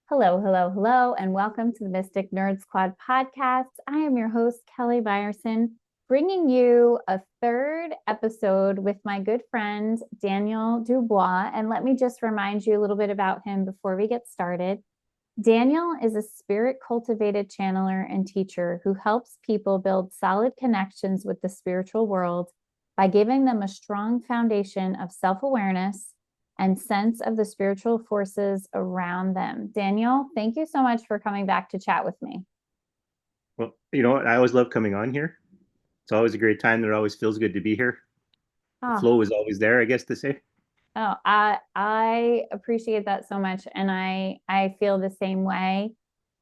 Hello, hello, hello, and welcome to the Mystic Nerd Squad podcast. I am your host, Kelly Byerson, bringing you a third episode with my good friend, Daniel Dubois. And let me just remind you a little bit about him before we get started. Daniel is a spirit cultivated channeler and teacher who helps people build solid connections with the spiritual world by giving them a strong foundation of self awareness and sense of the spiritual forces around them. Daniel, thank you so much for coming back to chat with me. Well, you know what? I always love coming on here. It's always a great time. It always feels good to be here. The Oh, flow is always there, I guess to say. I appreciate that so much, and I feel the same way.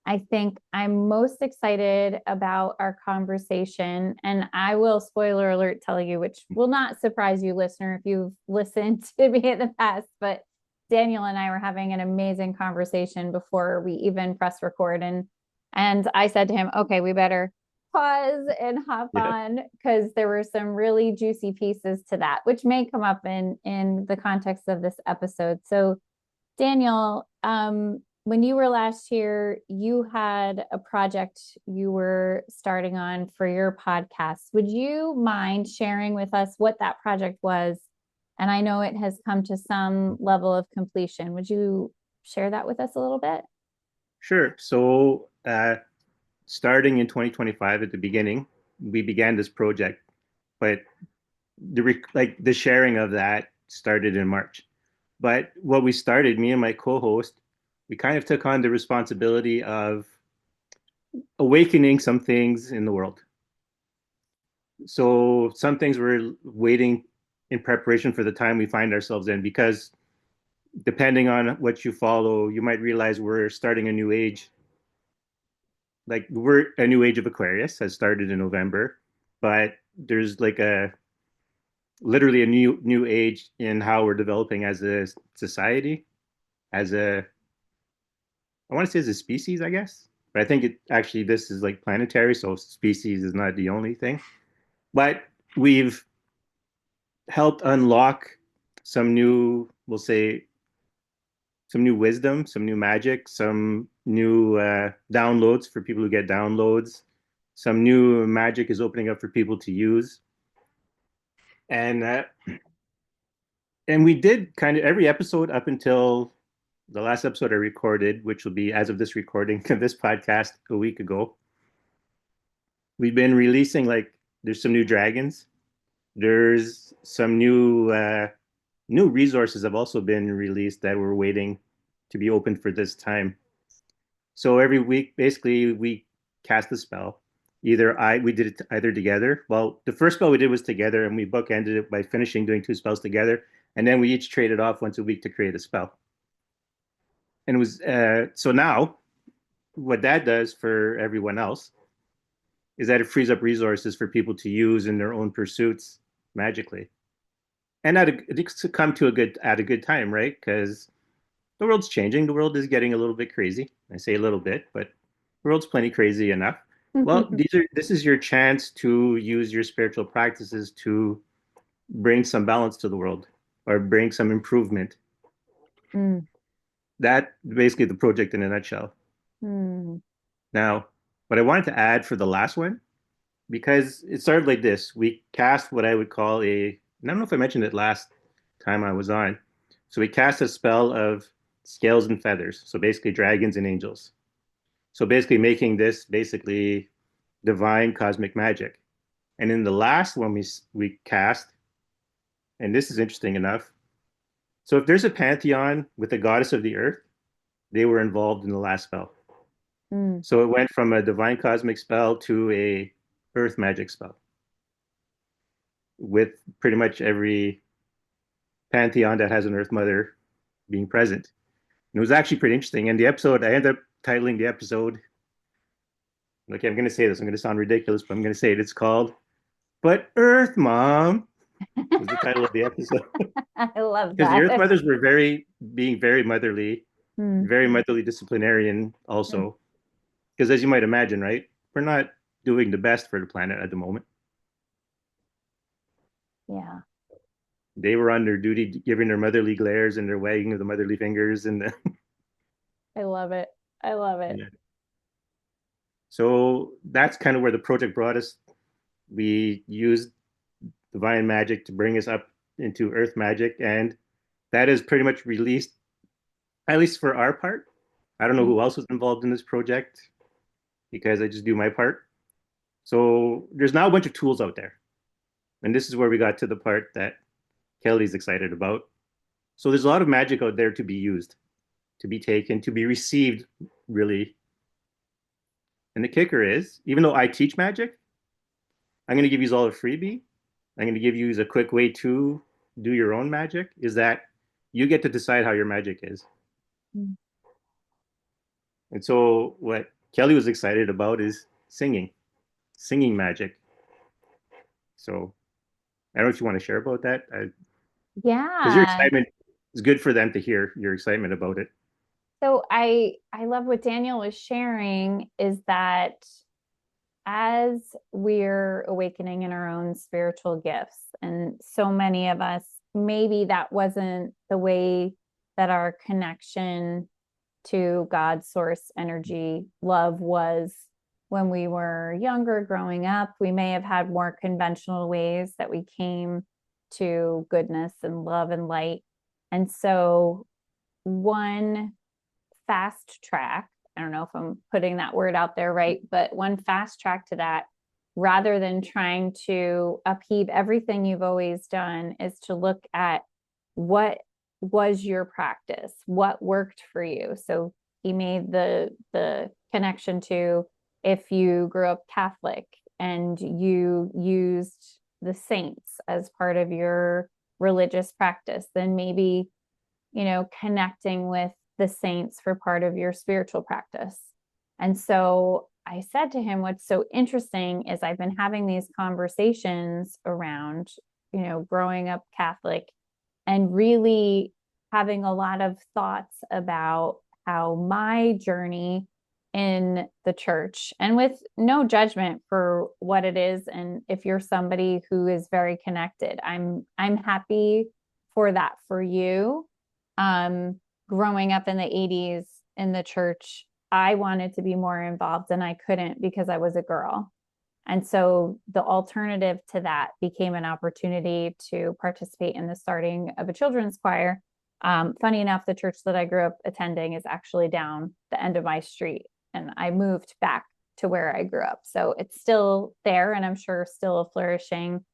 I think I'm most excited about our conversation, and I will spoiler alert tell you, which will not surprise you, listener, if you've listened to me in the past. But Daniel and I were having an amazing conversation before we even press record, and I said to him, "Okay, we better pause and hop Yeah. on because there were some really juicy pieces to that, which may come up in the context of this episode." So, Daniel, when you were last here, you had a project you were starting on for your podcast. Would you mind sharing with us what that project was? And I know it has come to some level of completion. Would you share that with us a little bit? Sure. So, starting in 2025 at the beginning, we began this project, but the sharing of that started in March. But what we started, me and my co-host, we kind of took on the responsibility of awakening some things in the world. So some things we're waiting in preparation for the time we find ourselves in because depending on what you follow, you might realize we're starting a new age. Like we're a new age of Aquarius has started in November, but there's like a literally a new age in how we're developing as a society, as a I want to say as a species, I guess. But I think it actually this is like planetary, so species is not the only thing. But we've helped unlock some new, we'll say, some new wisdom, some new magic, some new downloads for people who get downloads. Some new magic is opening up for people to use, and uh, and we did kind of every episode up until the last episode I recorded, which will be as of this recording of this podcast a week ago. We've been releasing like there's some new dragons, there's some new resources have also been released that we're waiting to be open for this time. So every week, basically, we cast a spell. We did it either together. Well, the first spell we did was together, and we bookended it by finishing doing two spells together, and then we each traded off once a week to create a spell. And it was so now what that does for everyone else is that it frees up resources for people to use in their own pursuits magically, and it's come to a good time, right? Because the world's changing. The world is getting a little bit crazy. I say a little bit, but the world's plenty crazy enough. Well, this is your chance to use your spiritual practices to bring some balance to the world or bring some improvement. Mm, That basically the project in a nutshell. mm, Now, what I wanted to add for the last one, because it started like this, we cast what I would call and I don't know if I mentioned it last time I was on. So we cast a spell of scales and feathers. So basically dragons and angels. So basically making this basically divine cosmic magic. And in the last one we cast, and this is interesting enough. So if there's a pantheon with the goddess of the earth, they were involved in the last spell. mm. So it went from a divine cosmic spell to a earth magic spell with pretty much every pantheon that has an earth mother being present. And it was actually pretty interesting. And the episode, I ended up titling the episode. Okay, I'm going to say this. I'm going to sound ridiculous, but I'm going to say it. It's called "But Earth Mom" was the title of the episode I love because the Earth that. Mothers were being Mm, very motherly disciplinarian mm. also. Because as you might imagine, right, we're not doing the best for the planet at the moment. Yeah. They were on their duty, giving their motherly glares and their wagging of the motherly fingers, and I love it. I love it. Yeah. So that's kind of where the project brought us. We used divine magic to bring us up into earth magic, and that is pretty much released, at least for our part. I don't know Mm. who else was involved in this project because I just do my part. So there's now a bunch of tools out there. And this is where we got to the part that Kelly's excited about. So there's a lot of magic out there to be used, to be taken, to be received, really. And the kicker is, even though I teach magic, I'm going to give you all a freebie. I'm going to give you a quick way to do your own magic, is that you get to decide how your magic is. Mm. And so what Kelly was excited about is singing magic. So I don't know if you want to share about that, because your Yeah. excitement is good for them to hear your excitement about it. So I love what Daniel was sharing is that as we're awakening in our own spiritual gifts, and so many of us, maybe that wasn't the way that our connection to God's source energy love was when we were younger growing up. We may have had more conventional ways that we came to goodness and love and light. And so, one fast track, I don't know if I'm putting that word out there right, but one fast track to that, rather than trying to upheave everything you've always done, is to look at what was your practice, what worked for you. So he made the connection to, if you grew up Catholic and you used the saints as part of your religious practice, then maybe, connecting with the saints for part of your spiritual practice. And so I said to him, what's so interesting is I've been having these conversations around, growing up Catholic and really having a lot of thoughts about how my journey in the church, and with no judgment for what it is, and if you're somebody who is very connected, I'm happy for that for you. Growing up in the 80s in the church, I wanted to be more involved and I couldn't because I was a girl. And so the alternative to that became an opportunity to participate in the starting of a children's choir. Funny enough, the church that I grew up attending is actually down the end of my street, and I moved back to where I grew up. So it's still there, and I'm sure still a flourishing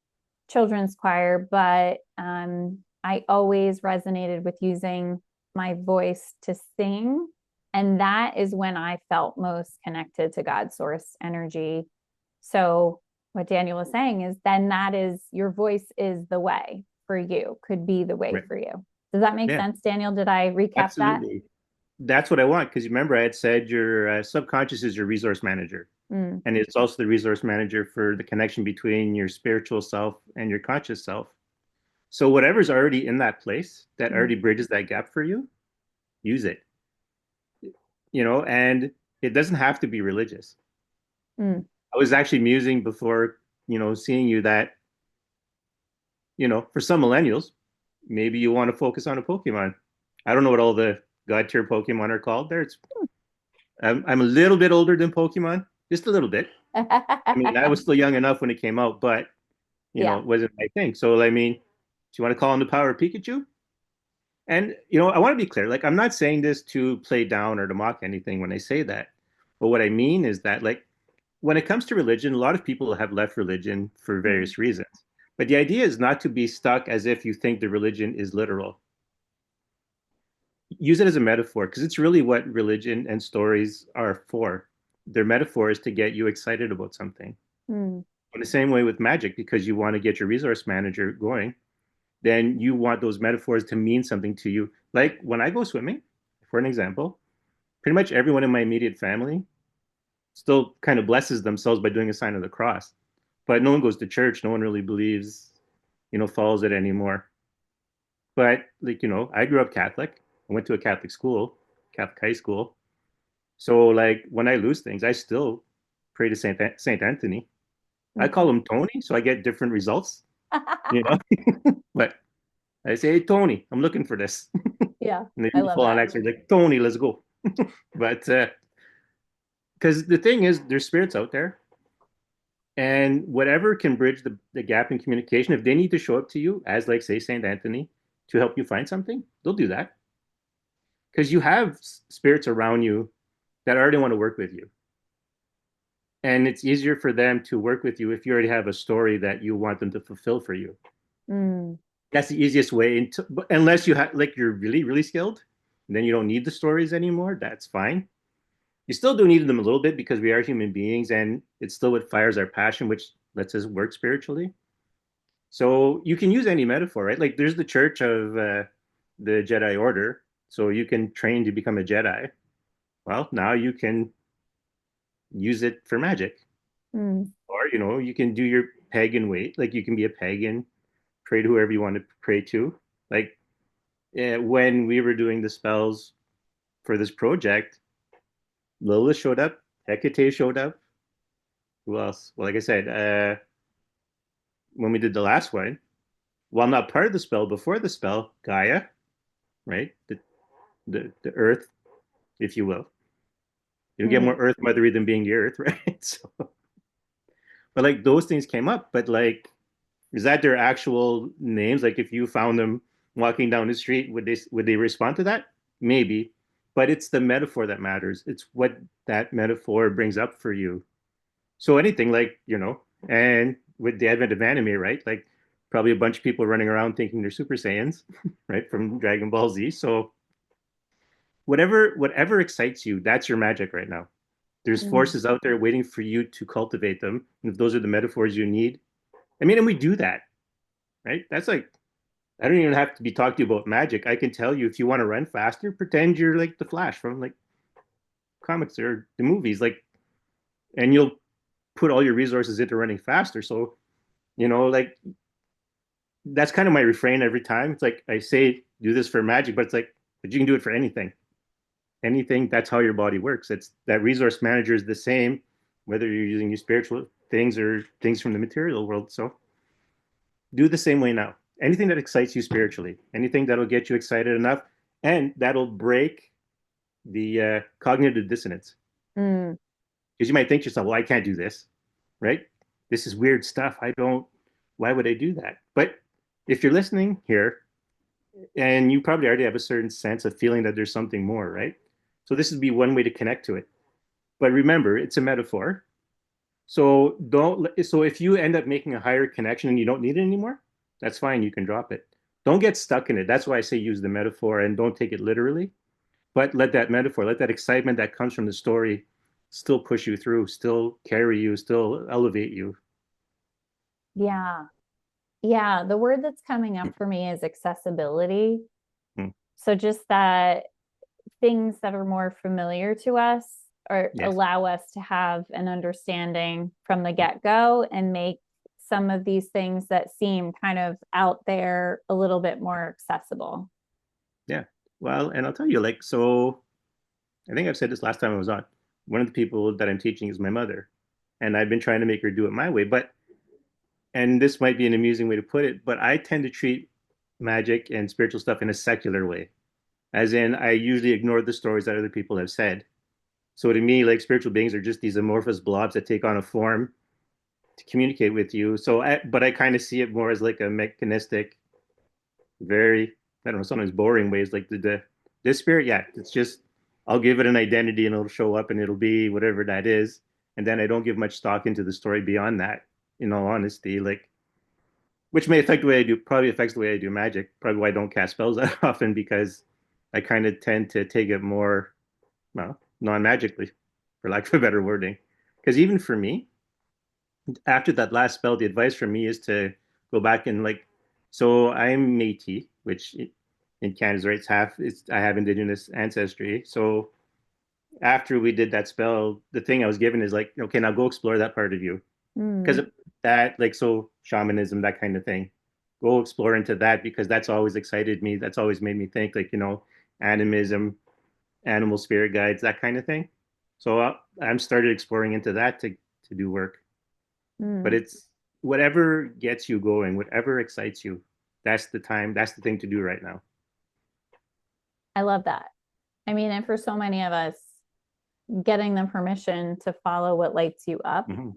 children's choir. But I always resonated with using my voice to sing. And that is when I felt most connected to God's source energy. So what Daniel was saying is then that is your voice is the way for you, could be the way Right. for you. Does that make Yeah, sense, Daniel? Did I recap that? absolutely. That's what I want, because remember I had said your subconscious is your resource manager, Mm, and it's also the resource manager for the connection between your spiritual self and your conscious self. So whatever's already in that place that mm, already bridges that gap for you, use it. And it doesn't have to be religious. mm. I was actually musing before, seeing you that, for some millennials, maybe you want to focus on a Pokemon. I don't know what all the god tier Pokemon are called there. I'm a little bit older than Pokemon, just a little bit. I mean, I was still young enough when it came out, but Yeah. it wasn't my thing. So I mean, do you want to call on the power of Pikachu? And I want to be clear. Like, I'm not saying this to play down or to mock anything when I say that. But what I mean is that, like, when it comes to religion, a lot of people have left religion for Mm, various reasons. But the idea is not to be stuck as if you think the religion is literal. Use it as a metaphor, because it's really what religion and stories are for. Their metaphor is to get you excited about something. mm, In the same way with magic, because you want to get your resource manager going, then you want those metaphors to mean something to you. Like when I go swimming, for an example, pretty much everyone in my immediate family still kind of blesses themselves by doing a sign of the cross. But no one goes to church. No one really believes, follows it anymore. But like, I grew up Catholic. I went to a Catholic school, Catholic high school. So like when I lose things, I still pray to Saint Anthony. I call mhm. him Tony, so I get different results, you know. But I say, hey, Tony, I'm looking for this. Yeah, And they I do the love full on that. accent, like, Tony, let's go. But because the thing is, there's spirits out there, and whatever can bridge the gap in communication, if they need to show up to you as, like, say, Saint Anthony to help you find something, they'll do that because you have spirits around you that already want to work with you. And it's easier for them to work with you if you already have a story that you want them to fulfill for you. Mm, That's the easiest way into, unless you have, like, you're really, really skilled, then you don't need the stories anymore. That's fine. You still do need them a little bit because we are human beings and it's still what fires our passion, which lets us work spiritually. So you can use any metaphor, right? Like there's the church of the Jedi Order. So you can train to become a Jedi. Well, now you can use it for magic. mm, Or, you can do your pagan way. Like you can be a pagan, pray to whoever you want to pray to. Like when we were doing the spells for this project, Lilith showed up, Hecate showed up. Who else? Well, like I said, when we did the last one, while not part of the spell, before the spell, Gaia, right? The earth, if you will. You get more mm, earth mothery than being the earth, right? So, but like those things came up, but like, is that their actual names? Like, if you found them walking down the street, would they respond to that? Maybe, but it's the metaphor that matters. It's what that metaphor brings up for you. So anything like, and with the advent of anime, right? Like probably a bunch of people running around thinking they're Super Saiyans, right? From Dragon Ball Z. So whatever excites you, that's your magic right now. There's mm, forces out there waiting for you to cultivate them. And if those are the metaphors you need, I mean, and we do that, right? That's like, I don't even have to be talking to you about magic. I can tell you if you want to run faster, pretend you're like the Flash from like comics or the movies, like, and you'll put all your resources into running faster. So, like that's kind of my refrain every time. It's like I say, do this for magic, but it's like, but you can do it for anything. Anything. That's how your body works. It's that resource manager is the same, whether you're using your spiritual things or things from the material world. So do the same way now. Anything that excites you spiritually, anything that'll get you excited enough, and that'll break the cognitive dissonance. mm. Because you might think to yourself, well, I can't do this, right? This is weird stuff. I don't, why would I do that? But if you're listening here, and you probably already have a certain sense of feeling that there's something more, right? So this would be one way to connect to it. But remember, it's a metaphor. So don't, so if you end up making a higher connection and you don't need it anymore, that's fine. You can drop it. Don't get stuck in it. That's why I say use the metaphor and don't take it literally, but let that metaphor, let that excitement that comes from the story still push you through, still carry you, still elevate you. Yeah. Yeah. The word that's coming up for me is accessibility. Hmm. So just that things that are more familiar to us or Yes. allow us to have an understanding from the get go and make some of these things that seem kind of out there a little bit more accessible. Yeah. Well, and I'll tell you, like, so I think I've said this last time I was on. One of the people that I'm teaching is my mother, and I've been trying to make her do it my way. But, and this might be an amusing way to put it, but I tend to treat magic and spiritual stuff in a secular way, as in I usually ignore the stories that other people have said. So to me, like spiritual beings are just these amorphous blobs that take on a form to communicate with you. But I kind of see it more as like a mechanistic, very, I don't know, sometimes boring ways. Like this spirit, yeah, it's just I'll give it an identity and it'll show up and it'll be whatever that is. And then I don't give much stock into the story beyond that, in all honesty. Like, which may affect the way I do, probably affects the way I do magic. Probably why I don't cast spells that often because I kind of tend to take it more, well, non-magically, for lack of a better wording. Because even for me, after that last spell, the advice from me is to go back and like, so I'm Métis, which in Canada's right, I have Indigenous ancestry. So after we did that spell, the thing I was given is like, okay, now go explore that part of you because Mm, of that, like, so shamanism, that kind of thing. Go explore into that because that's always excited me. That's always made me think, like, animism, animal spirit guides, that kind of thing. So I'm started exploring into that to do work. But mm. it's whatever gets you going, whatever excites you. That's the time. That's the thing to do right now. I love that. I mean, and for so many of us, getting the permission to follow what lights you up Hmm.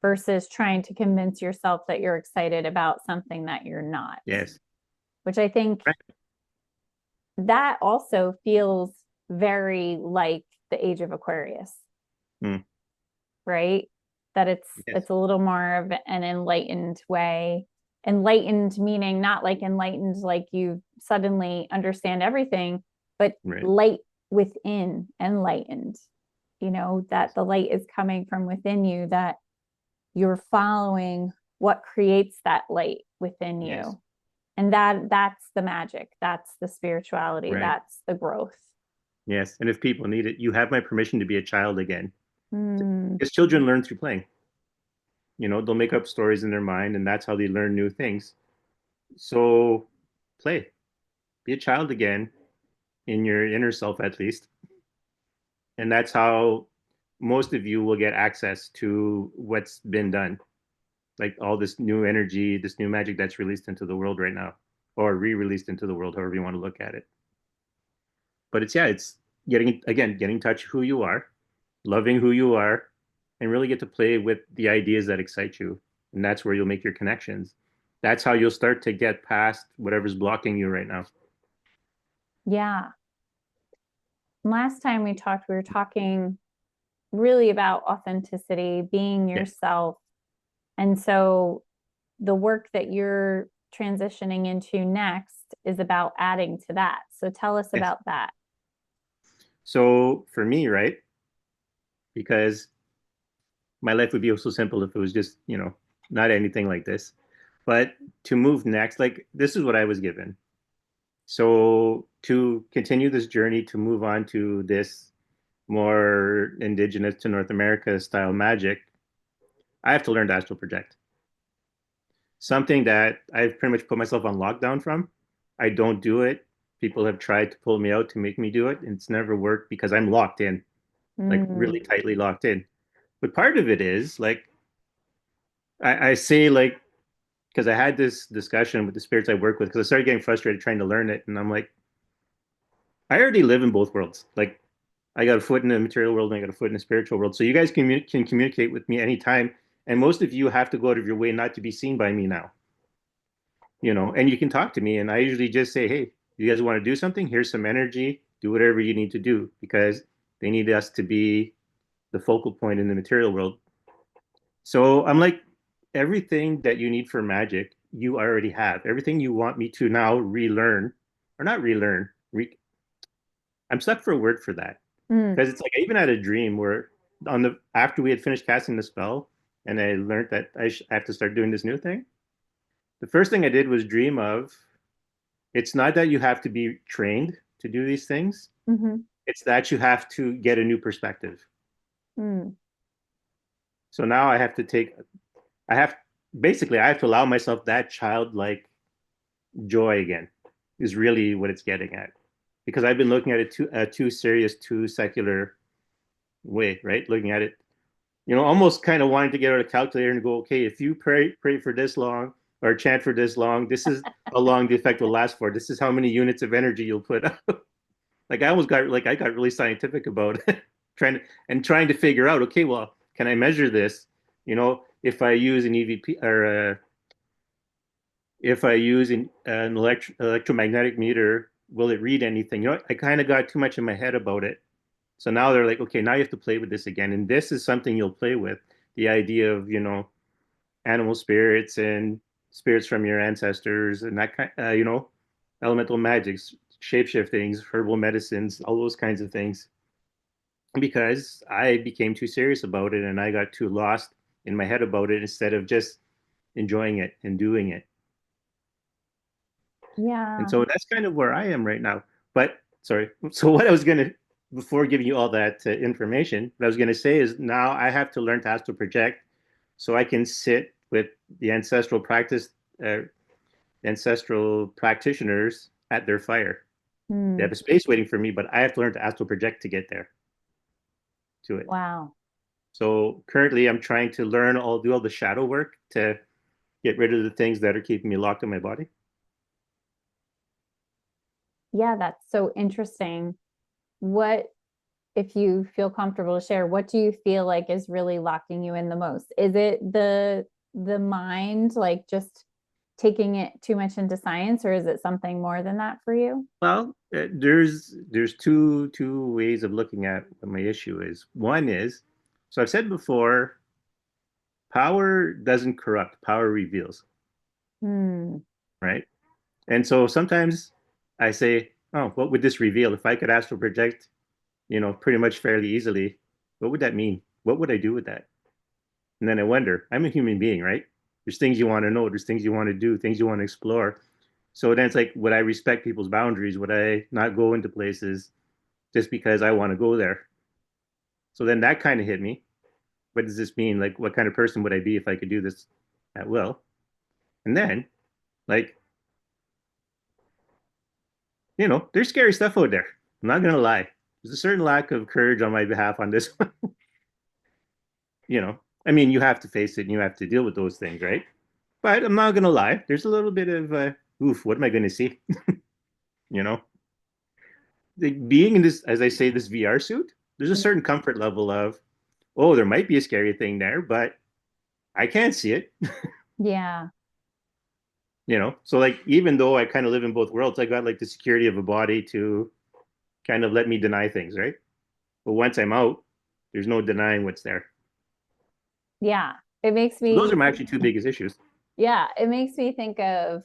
versus trying to convince yourself that you're excited about something that you're not, Yes. which I think Right. that also feels very like the age of Aquarius, Mm. right? That Yes. it's a little more of an enlightened way. Enlightened meaning not like enlightened like you suddenly understand everything, but Right. light within, enlightened. You know, that the light is coming from within you, that you're following what creates that light within Yes. you. And that's the magic. That's the spirituality. Right. That's the growth. Yes. And if people need it, you have my permission to be a child again. Mm, Because children learn through playing. They'll make up stories in their mind, and that's how they learn new things. So play, be a child again in your inner self, at least. And that's how most of you will get access to what's been done. Like all this new energy, this new magic that's released into the world right now, or re-released into the world, however you want to look at it. But it's getting in touch with who you are, loving who you are, and really get to play with the ideas that excite you. And that's where you'll make your connections. That's how you'll start to get past whatever's blocking you right now. yeah. Last time we talked, we were talking really about authenticity, being Yeah. yourself. And so the work that you're transitioning into next is about adding to that. So tell us Yes. about that. So for me, right, because my life would be so simple if it was just, not anything like this. But to move next, like this is what I was given. So to continue this journey to move on to this more indigenous to North America style magic, I have to learn to astral project. Something that I've pretty much put myself on lockdown from. I don't do it. People have tried to pull me out to make me do it, and it's never worked because I'm locked in, like really Mm, tightly locked in. But part of it is like I say like because I had this discussion with the spirits I work with because I started getting frustrated trying to learn it, and I'm like, I already live in both worlds. Like I got a foot in the material world and I got a foot in the spiritual world. So you guys can communicate with me anytime. And most of you have to go out of your way not to be seen by me now, and you can talk to me. And I usually just say, hey, you guys want to do something? Here's some energy. Do whatever you need to do because they need us to be the focal point in the material world. So I'm like, everything that you need for magic, you already have. Everything you want me to now relearn, or not relearn, I'm stuck for a word for that. mm, Because it's like I even had a dream where on the after we had finished casting the spell and I learned that I have to start doing this new thing. The first thing I did was dream of it's not that you have to be trained to do these things. mm-hmm, It's that you have to get a new perspective. mm. So now I have basically I have to allow myself that childlike joy again is really what it's getting at. Because I've been looking at it too serious, too secular way, right? Looking at it almost kind of wanting to get out a calculator and go, okay, if you pray for this long or chant for this long, this is how long the effect will last for. This is how many units of energy you'll put out. Like I got really scientific about it, trying to figure out, okay, well, can I measure this? If I use an EVP or if I use an electromagnetic meter, will it read anything? I kind of got too much in my head about it. So now they're like, okay, now you have to play with this again. And this is something you'll play with the idea of, animal spirits and spirits from your ancestors and that kind, elemental magics, shape shiftings, herbal medicines, all those kinds of things. Because I became too serious about it and I got too lost in my head about it instead of just enjoying it and doing it. And Yeah. so that's kind of where I am right now. But sorry. So what I was going to, before giving you all that information, what I was going to say is now I have to learn to astral project so I can sit with the uh, ancestral practitioners at their fire. They Mm, have a space waiting for me, but I have to learn to astral project to get there to it. wow. So currently I'm trying to do all the shadow work to get rid of the things that are keeping me locked in my body. Yeah, that's so interesting. what, if you feel comfortable to share, what do you feel like is really locking you in the most? Is it the mind, like just taking it too much into science, or is it something more than that for you? Well, there's two ways of looking at what my issue is. One is, so I've said before, power doesn't corrupt, power reveals, Hmm. right? And so sometimes I say, oh, what would this reveal? If I could astral project, pretty much fairly easily, what would that mean? What would I do with that? And then I wonder, I'm a human being, right? There's things you want to know, there's things you want to do, things you want to explore. So then it's like, would I respect people's boundaries? Would I not go into places just because I want to go there? So then that kind of hit me. What does this mean? Like, what kind of person would I be if I could do this at will? And then, like, there's scary stuff out there. I'm not gonna lie. There's a certain lack of courage on my behalf on this one. you know, I mean, you have to face it and you have to deal with those things, right? But I'm not gonna lie. There's a little bit of, oof, what am I gonna see? you know, like being in this, as I say, this VR suit. There's a certain comfort level of, oh, there might be a scary thing there, but I can't see it. Yeah. So like even though I kind of live in both worlds, I got like the security of a body to kind of let me deny things, right? But once I'm out, there's no denying what's there. Yeah. It makes So those me, are my actually two biggest issues. yeah, it makes me think of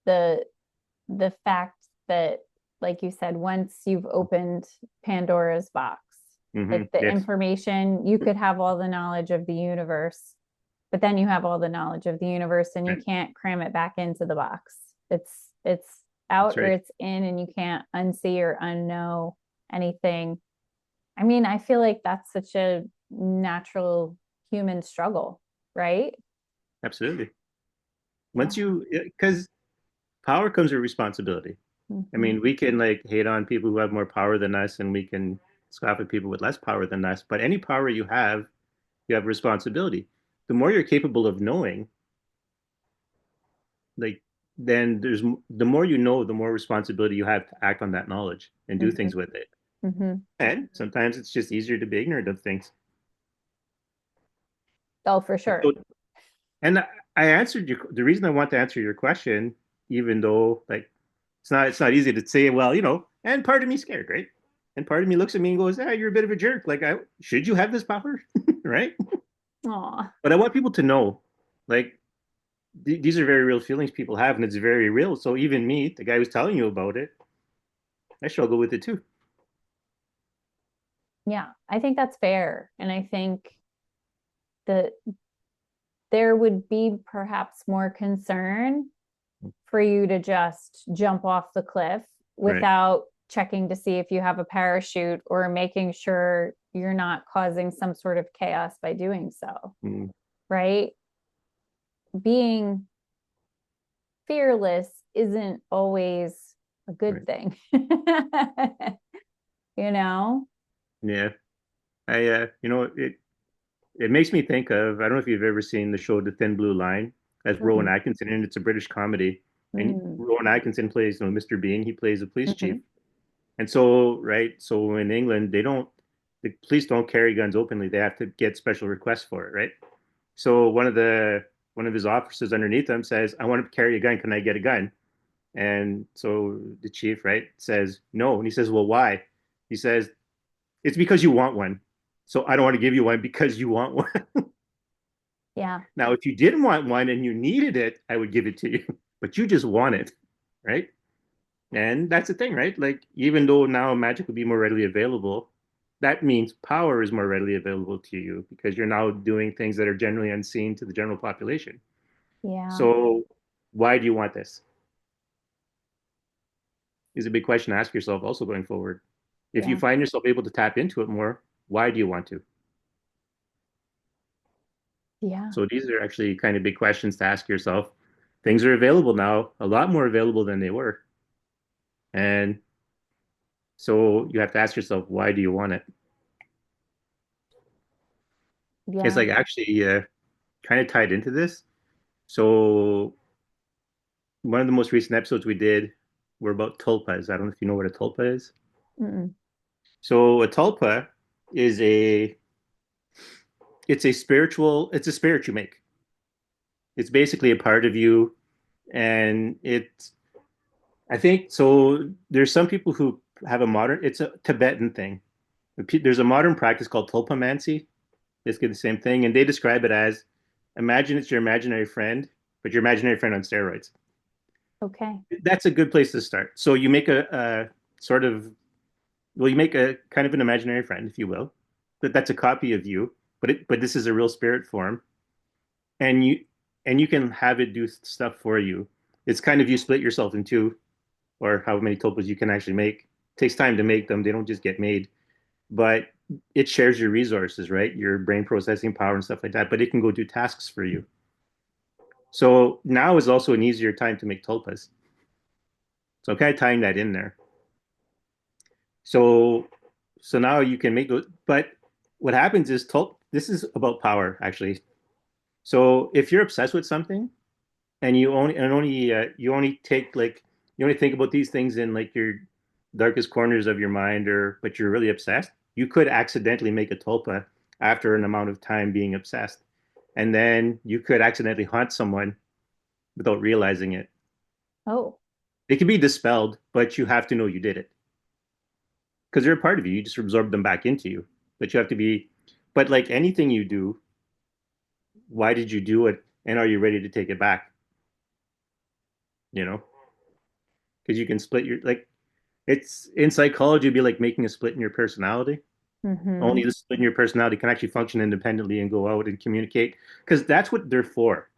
the the fact that, like you said, once you've opened Pandora's box, like the Yes, information, you could have all the knowledge of the universe, but then you have all the knowledge of the universe and you right. can't cram it back into the box. It's That's out or right. it's in, and you can't unsee or unknow anything. I mean, I feel like that's such a natural human struggle, right? Absolutely. Once Yeah. you, because power comes with responsibility. I Mm-hmm. mean, we can like hate on people who have more power than us, and we can scoff at people with less power than us. But any power you have responsibility. The more you're capable of knowing, like then the more you know, the more responsibility you have to act on that knowledge and do Mm-hmm. things with it. Mm-hmm. And sometimes it's just easier to be ignorant of things. Oh, for sure. So, and I answered the reason I want to answer your question, even though like it's not easy to say, well, and part of me scared, right? And part of me looks at me and goes, "Ah, you're a bit of a jerk. Like, should you have this power, right?" Aw. But I want people to know, like, these are very real feelings people have, and it's very real. So even me, the guy who's telling you about it, I struggle with it too. Yeah, I think that's fair. And I think that there would be perhaps more concern for you to just jump off the cliff Right. without checking to see if you have a parachute or making sure you're not causing some sort of chaos by doing so, Mm, right? Being fearless isn't always a good right. thing, you know? Yeah. It makes me think of, I don't know if you've ever seen the show The Thin Blue Line as Rowan Mm, Atkinson, and it's a British comedy. And mm, Rowan Atkinson plays, Mr. Bean. He plays a police chief. mhm, And so, right, so in England, the police don't carry guns openly. They have to get special requests for it, right? So one of his officers underneath him says, "I want to carry a gun. Can I get a gun?" And so the chief, right, says no. And he says, "Well, why?" He says, "It's because you want one. So I don't want to give you one because you want one." yeah, Now, if you didn't want one and you needed it, I would give it to you, but you just want it, right? And that's the thing, right? Like, even though now magic would be more readily available, that means power is more readily available to you because you're now doing things that are generally unseen to the general population. yeah, So, why do you want this? Is a big question to ask yourself also going forward. If you yeah, find yourself able to tap into it more, why do you want to? yeah, So, these are actually kind of big questions to ask yourself. Things are available now, a lot more available than they were. And so you have to ask yourself, why do you want it? It's yeah. like actually kind of tied into this. So one of the most recent episodes we did were about tulpas. I don't know if you know what a tulpa is. Mm-mm. So a tulpa is a it's a spirit you make. It's basically a part of you, and it I think so. There's some people who have a modern. It's a Tibetan thing. There's a modern practice called tulpamancy. Basically the same thing, and they describe it as imagine it's your imaginary friend, but your imaginary friend on steroids. Okay. That's a good place to start. So you make a sort of well, you make a kind of an imaginary friend, if you will, but that's a copy of you, but this is a real spirit form, and you can have it do stuff for you. It's kind of you split yourself in two, or how many tulpas you can actually make. It takes time to make them; they don't just get made, but it shares your resources, right? Your brain processing power and stuff like that. But it can go do tasks for you. So now is also an easier time to make tulpas. So I'm kind of tying that in there. So so now you can make those. But what happens is this is about power actually. So if you're obsessed with something and you only take like you only think about these things in like your darkest corners of your mind, or but you're really obsessed, you could accidentally make a tulpa after an amount of time being obsessed, and then you could accidentally haunt someone without realizing it. Oh. It can be dispelled, but you have to know you did it because they're a part of you. You just absorb them back into you. But you have to be, but like anything you do, why did you do it? And are you ready to take it back? You know, because you can split your, like, it's in psychology, it'd be like making a split in your personality. Mm-hmm. Only the split in your personality can actually function independently and go out and communicate because that's what they're for.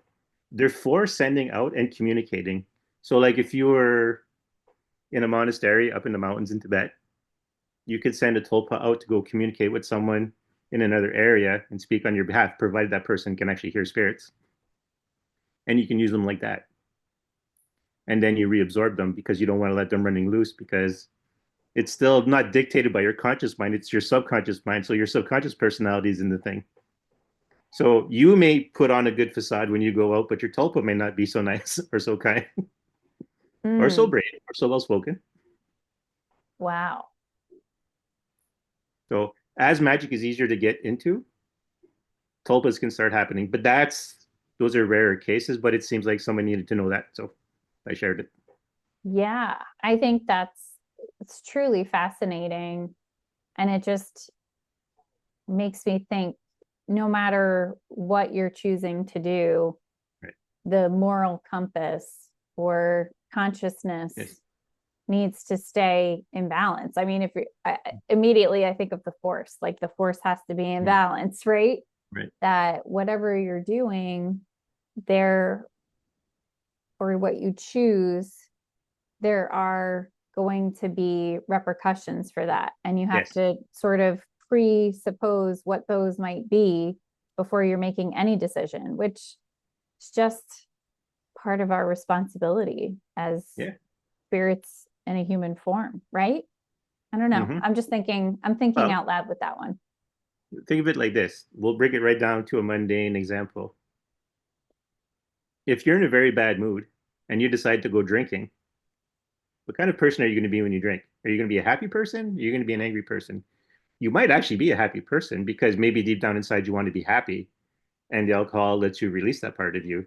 They're for sending out and communicating. So, like, if you were in a monastery up in the mountains in Tibet, you could send a tulpa out to go communicate with someone in another area and speak on your behalf, provided that person can actually hear spirits. And you can use them like that. And then you reabsorb them because you don't want to let them running loose because it's still not dictated by your conscious mind, it's your subconscious mind. So your subconscious personality is in the thing. So you may put on a good facade when you go out, but your tulpa may not be so nice or so kind or so Mm. brave or so well spoken. Wow. So as magic is easier to get into, tulpas can start happening. But those are rarer cases, but it seems like someone needed to know that. So I shared it. Yeah. I think it's truly fascinating. And it just makes me think no matter what you're choosing to do, Right. the moral compass or consciousness Yes. needs to stay in balance. I mean, if you immediately I think of the force, like the force has to be in Mm. balance, right? Right. That whatever you're doing there or what you choose, there are going to be repercussions for that. And you have Yes. to sort of presuppose what those might be before you're making any decision, which is just part of our responsibility as Yeah. spirits in a human form, right? I don't know. Hmm. I'm thinking Well, out loud with that one. think of it like this. We'll break it right down to a mundane example. If you're in a very bad mood and you decide to go drinking, what kind of person are you going to be when you drink? Are you going to be a happy person? Are you going to be an angry person? You might actually be a happy person because maybe deep down inside you want to be happy and the alcohol lets you release that part of you.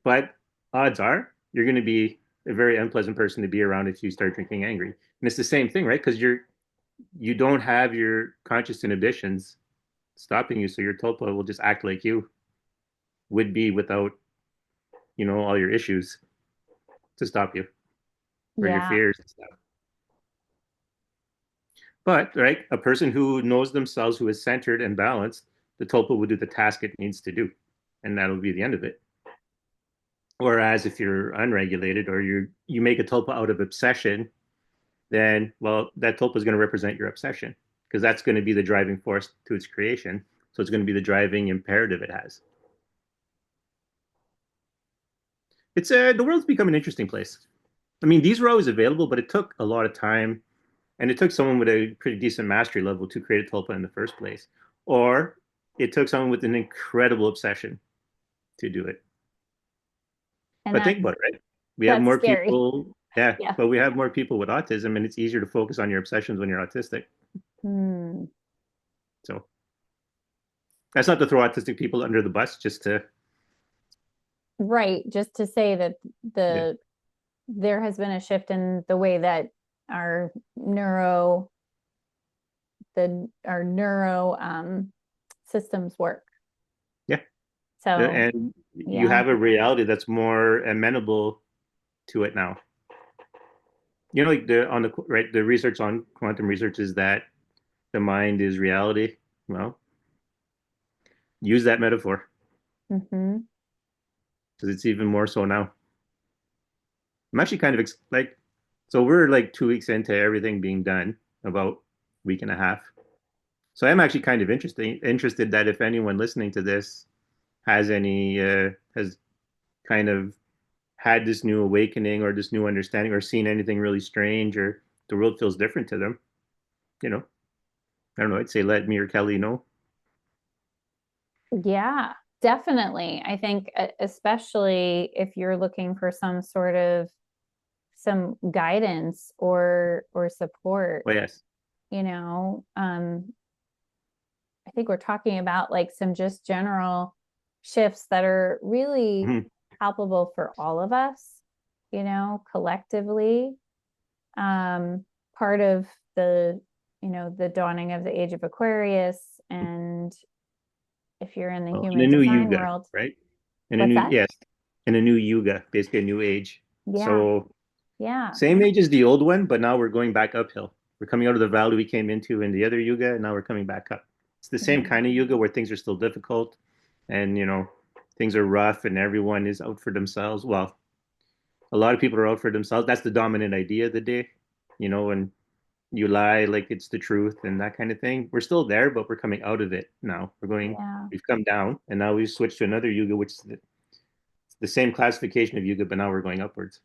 But odds are you're going to be a very unpleasant person to be around if you start drinking angry. And it's the same thing, right? Because you don't have your conscious inhibitions stopping you, so your tulpa will just act like you would be without all your issues to stop you or your Yeah. fears and stuff. But right, a person who knows themselves, who is centered and balanced, the tulpa will do the task it needs to do, and that'll be the end of it. Whereas if you're unregulated or you make a tulpa out of obsession, then well, that tulpa is going to represent your obsession because that's going to be the driving force to its creation. So it's going to be the driving imperative it has. It's the world's become an interesting place. I mean, these were always available, but it took a lot of time, and it took someone with a pretty decent mastery level to create a tulpa in the first place, or it took someone with an incredible obsession to do it. And But think that's about it, right? We have That's more scary. people, yeah, Yeah. but we have more people with autism, and it's easier to focus on your obsessions when you're autistic. Hmm. So that's not to throw autistic people under the bus, just to, Right. Just to say that yeah, there has been a shift in the way that our neuro our neuro systems work. yeah. So And you yeah. have a reality that's more amenable to it now. You know, like the research on quantum research is that the mind is reality. Well, use that metaphor Hmm. because it's even more so now. I'm actually kind of like, so we're like 2 weeks into everything being done, about a week and a half. So I'm actually kind of interested that if anyone listening to this has kind of had this new awakening or this new understanding or seen anything really strange or the world feels different to them, you know, I don't know, I'd say let me or Kelly know. Yeah, definitely. I think especially if you're looking for some sort of some guidance or support, Well, yes. you know, I think we're talking about like some just general shifts that are really Mhm. palpable for all of us, collectively. Um, Part of the, the dawning of the age of Aquarius. And if you're in the Well, in a human new design yuga, world, right? In a what's new, that? yes, in a new yuga, basically a new age. Yeah, So yeah, same age as the old one, but now we're going back uphill. We're coming out of the valley we came into in the other yuga, and now we're coming back up. It's the same yeah, kind of yuga where things are still difficult, and things are rough, and everyone is out for themselves. Well, a lot of people are out for themselves. That's the dominant idea of the day, and you lie like it's the truth and that kind of thing. We're still there, but we're coming out of it now. yeah, We've come down, and now we've switched to another yuga, which is the same classification of yuga, but now we're going upwards.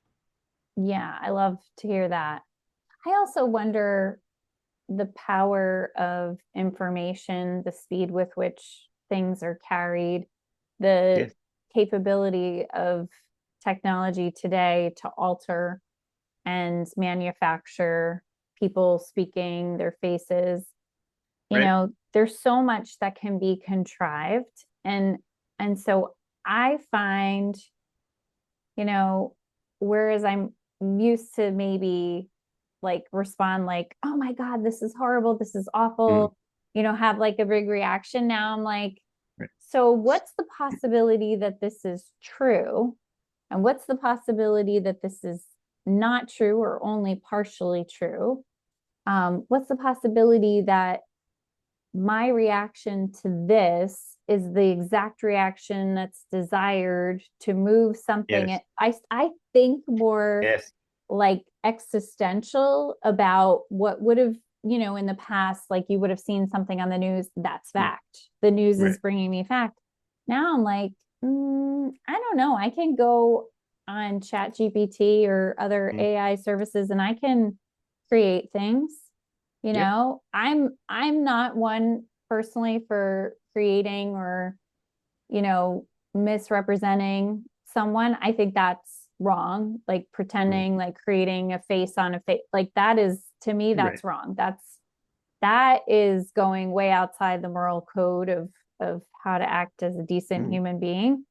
yeah. I love to hear that. I also wonder the power of information, the speed with which things are carried, the Yes, capability of technology today to alter and manufacture people speaking their faces. right. There's so much that can be contrived. And so I find, you know, whereas I'm used to maybe like respond like, oh my God, this is horrible, this is Mm, awful, have like a big reaction. Now I'm like, right. so what's the possibility that this is true? And what's the possibility that this is not true or only partially true? What's the possibility that my reaction to this is the exact reaction that's desired to move something? Yes, I think more yes. like existential about what would have, in the past, like you would have seen something on the news, that's Mm, fact. The news is right. bringing me fact. Now I'm like, I don't know. I can go on Chat GPT or other Mm, AI services and I can create things. yeah, I'm not one personally for creating or, you know, misrepresenting someone. I think that's wrong. Like mm, pretending, like creating a face on a face, like that is, to me, right. that's wrong. That is going way outside the moral code of how to act as a decent Mm, human being.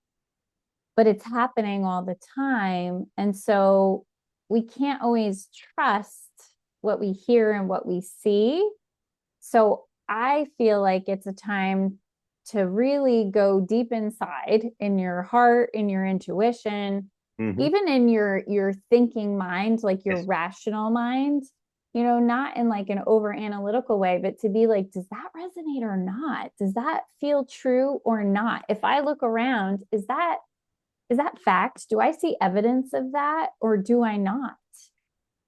But it's happening all the time. And so we can't always trust what we hear and what we see. So I feel like it's a time to really go deep inside in your heart, in your intuition, hmm. even in your thinking mind, like your Yes. rational mind, not in like an over analytical way, but to be like, does that resonate or not? Does that feel true or not? If I look around, is that fact? Do I see evidence of that or do I not?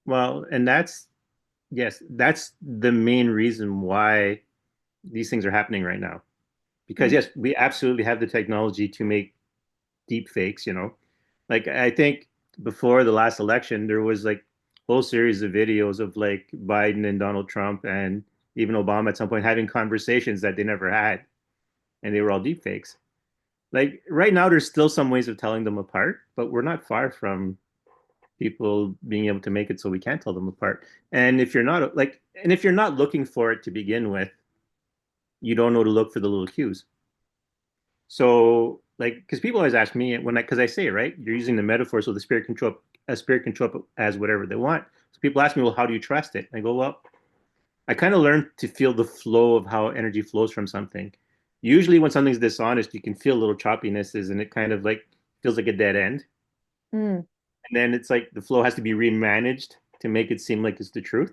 Well, and yes, that's the main reason why these things are happening right now. Because Mm, yes, we absolutely have the technology to make deep fakes. Like I think before the last election, there was like a whole series of videos of like Biden and Donald Trump and even Obama at some point having conversations that they never had, and they were all deep fakes. Like right now, there's still some ways of telling them apart, but we're not far from. people being able to make it so we can't tell them apart. And if you're not looking for it to begin with, you don't know to look for the little cues. So, like, because people always ask me because I say, right, you're using the metaphor, so the spirit can show up, a spirit can show up as whatever they want. So people ask me, well, how do you trust it? I go, well, I kind of learned to feel the flow of how energy flows from something. Usually, when something's dishonest, you can feel little choppinesses, and it kind of like feels like a dead end. Mm, And then it's like the flow has to be remanaged to make it seem like it's the truth.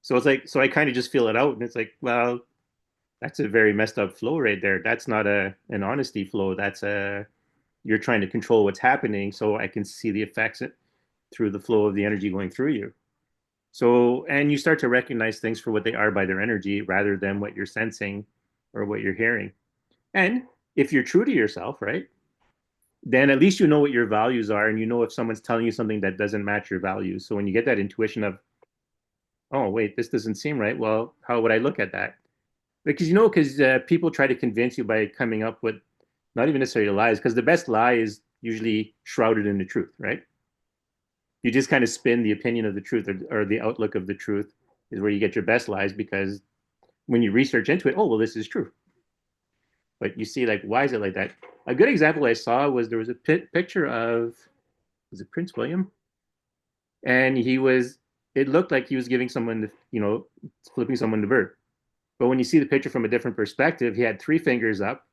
So it's like, so I kind of just feel it out, and it's like, well, that's a very messed up flow right there. That's not a an honesty flow. That's a you're trying to control what's happening, so I can see the effects through the flow of the energy going through you. So, and you start to recognize things for what they are by their energy rather than what you're sensing or what you're hearing. And if you're true to yourself, right, then at least you know what your values are and you know if someone's telling you something that doesn't match your values. So when you get that intuition of, oh, wait, this doesn't seem right, well, how would I look at that? Because, people try to convince you by coming up with not even necessarily lies, because the best lie is usually shrouded in the truth, right? You just kind of spin the opinion of the truth or the outlook of the truth is where you get your best lies because when you research into it, oh, well, this is true. But you see, like, why is it like that? A good example I saw was there was a picture of, was it Prince William? And it looked like he was giving someone, flipping someone the bird. But when you see the picture from a different perspective, he had three fingers up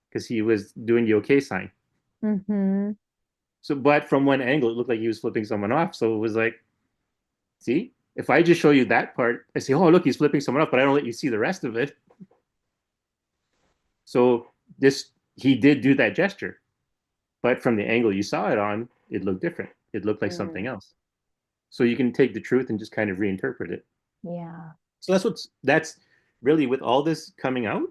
because he was doing the okay sign. mm-hmm. So, but from one angle, it looked like he was flipping someone off. So it was like, see, if I just show you that part, I say, oh, look, he's flipping someone off, but I don't let you see the rest of it. So he did do that gesture, but from the angle you saw it on, it looked different. It looked like something Mm, else. So you can take the truth and just kind of reinterpret it. yeah. So that's really with all this coming out.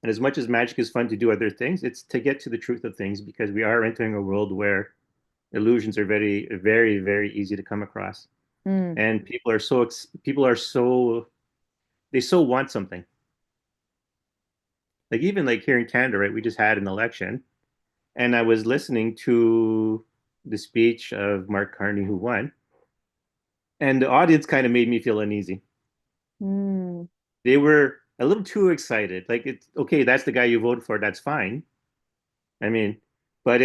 And as much as magic is fun to do other things, it's to get to the truth of things because we are entering a world where illusions are very, very, very easy to come across. Mm, And they so want something. Like even like here in Canada, right? We just had an election, and I was listening to the speech of Mark Carney who won, and the audience kind of made me feel uneasy. mm, They were a little too excited. Like it's okay, that's the guy you voted for, that's fine. I mean, but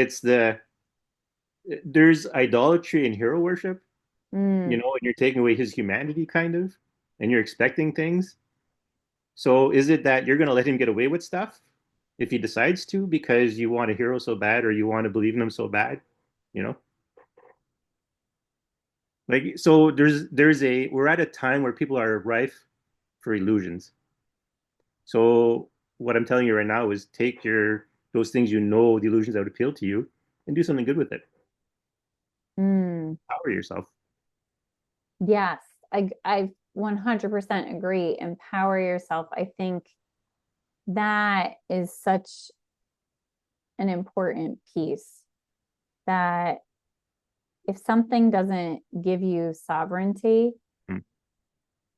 there's idolatry and hero worship, mm. and you're taking away his humanity kind of, and you're expecting things. So is it that you're going to let him get away with stuff if he decides to because you want a hero so bad or you want to believe in him so bad? You know? Like so we're at a time where people are rife for illusions. So what I'm telling you right now is take your those things the illusions that would appeal to you and do something good with it. Mm. Power yourself. Yes, I 100% agree. Empower yourself. I think that is such an important piece that if something doesn't give you sovereignty Mm,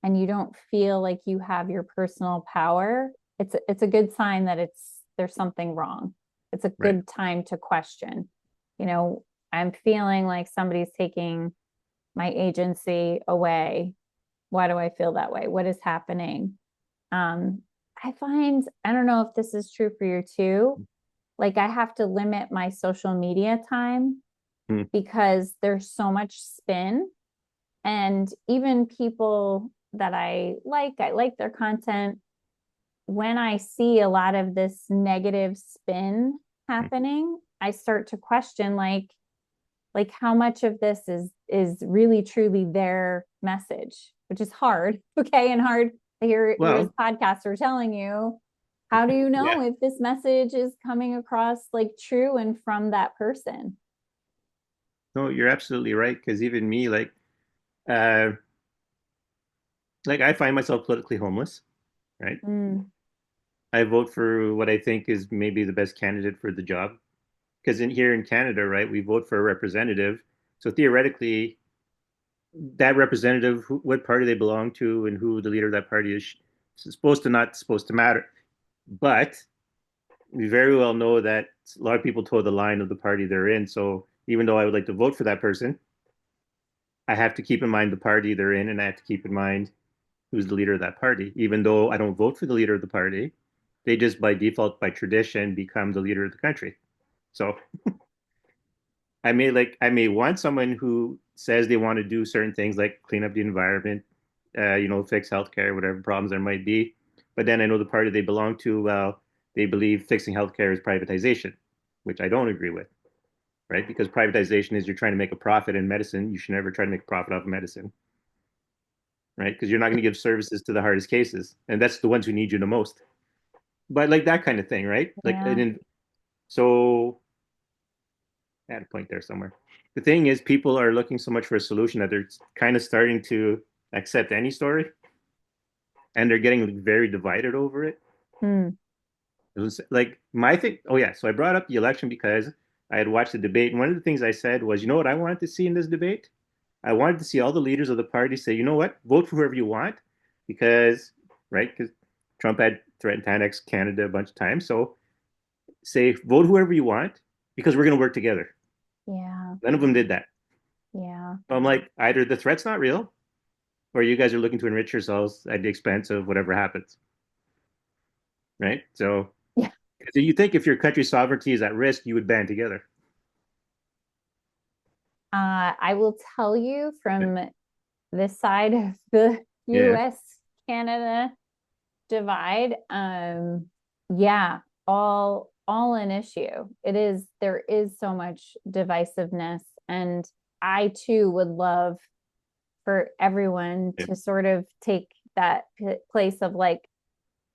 and you don't feel like you have your personal power, it's a good sign that there's something wrong. It's a right. good time to question. You know, I'm feeling like somebody's taking my agency away. Why do I feel that way? What is happening? Um, I find, I don't know if this is true for you too. Like I have to limit my social media time Mm, because there's so much spin. And even people that I like their content. When I see a lot of this negative spin mm. happening, I start to question like how much of this is really truly their message, which is hard. Okay. And hard to hear as Well, podcasts telling you, how do you yeah. know if this message is coming across like true and from that person? No, you're absolutely right. Because even me, uh, like I find myself politically homeless, right? Mm, I vote for what I think is maybe the best candidate for the job. Because in here in Canada, right, we vote for a representative. So theoretically, that representative, what party they belong to, and who the leader of that party is not supposed to matter. But we very well know that a lot of people toe the line of the party they're in. So even though I would like to vote for that person, I have to keep in mind the party they're in, and I have to keep in mind who's the leader of that party. Even though I don't vote for the leader of the party, they just by default, by tradition, become the leader of the country. So I may want someone who says they want to do certain things like clean up the environment, fix healthcare, whatever problems there might be. But then I know the party they belong to, well, they believe fixing healthcare is privatization, which I don't agree with, right? Because privatization is you're trying to make a profit in medicine. You should never try to make a profit off of medicine, right? Because you're not going to give services to the hardest cases, and that's the ones who need you the most. But like that kind of thing, right? Yeah. So I had a point there somewhere. The thing is, people are looking so much for a solution that they're kind of starting to accept any story, and they're getting very divided over it. Hmm. It was like my thing. Oh yeah, so I brought up the election because I had watched the debate, and one of the things I said was, you know what I wanted to see in this debate? I wanted to see all the leaders of the party say, you know what, vote for whoever you want, because right, because Trump had threatened to annex Canada a bunch of times. So say vote whoever you want because we're going to work together. Yeah. None of them did that. Yeah. So I'm like, either the threat's not real, or you guys are looking to enrich yourselves at the expense of whatever happens, right? So Yeah. you think if your country's sovereignty is at risk, you would band together. I will tell you from this side of the Yeah. US Canada divide, yeah, all an issue. There is so much divisiveness, and I too would love for everyone Yeah. to sort of take that place of like,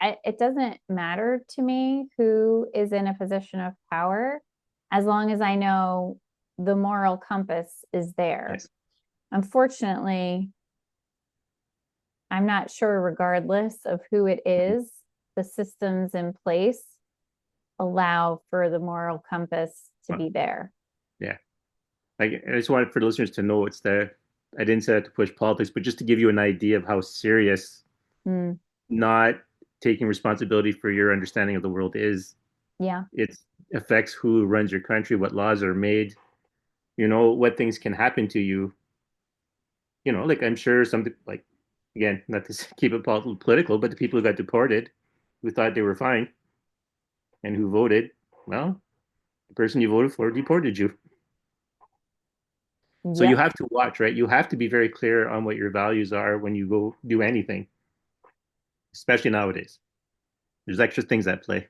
it doesn't matter to me who is in a position of power as long as I know the moral compass is there. Yes. Unfortunately, I'm not sure, regardless of who it is, the systems in place allow for the moral compass to Well, be there. yeah. Like, I just wanted for the listeners to know I didn't say that to push politics, but just to give you an idea of how serious Mm, not taking responsibility for your understanding of the world is. yeah. It affects who runs your country, what laws are made, what things can happen to you. Like I'm sure something like, again, not to keep it political, but the people who got deported, who thought they were fine and who voted, well, the person you voted for deported you. So you Yep. have to watch, right? You have to be very clear on what your values are when you go do anything, especially nowadays. There's extra things at play.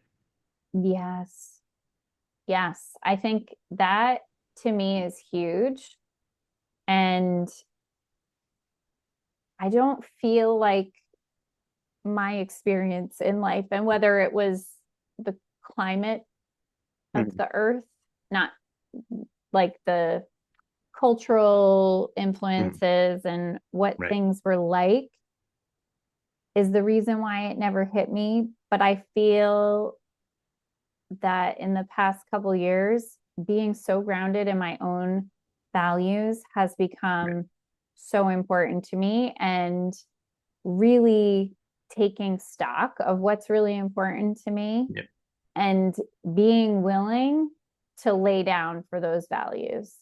Yes. Yes. I think that to me is huge. And I don't feel like my experience in life, and whether it was the climate of Mhm. the earth, not like the cultural Mhm. influences and what Right. things were like, is the reason why it never hit me. But I feel that in the past couple years, being so grounded in my own values has Right. become so important to me, and really taking stock of what's really important to me Yeah. and being willing to lay down for those values.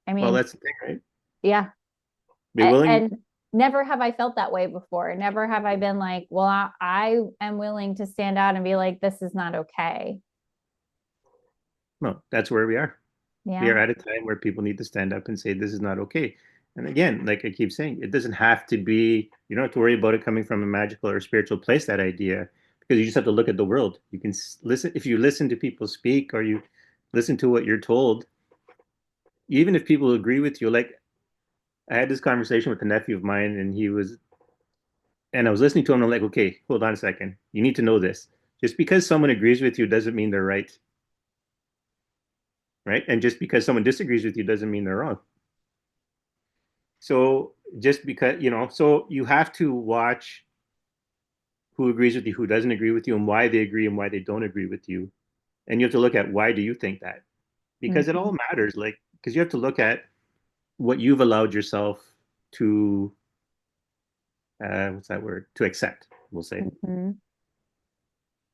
I Well, mean, that's the thing, right? yeah. Be willing. And never have I felt that way before. Never have I been like, well, I am willing to stand out and be like, this is not okay. Well, that's where we are. We are Yeah. at a time where people need to stand up and say this is not okay. And again, like I keep saying, it doesn't have to be, you don't have to worry about it coming from a magical or spiritual place, that idea, because you just have to look at the world. You can listen, if you listen to people speak or you listen to what you're told, even if people agree with you, like I had this conversation with a nephew of mine and I was listening to him. And I'm like, okay, hold on a second. You need to know this. Just because someone agrees with you doesn't mean they're right, right? And just because someone disagrees with you doesn't mean they're wrong. So just because, so you have to watch who agrees with you, who doesn't agree with you, and why they agree and why they don't agree with you. And you have to look at why do you think that? Because it Mm-hmm. all matters. Like, because you have to look at what you've allowed yourself to, what's that word? To accept, we'll say, Mm-hmm.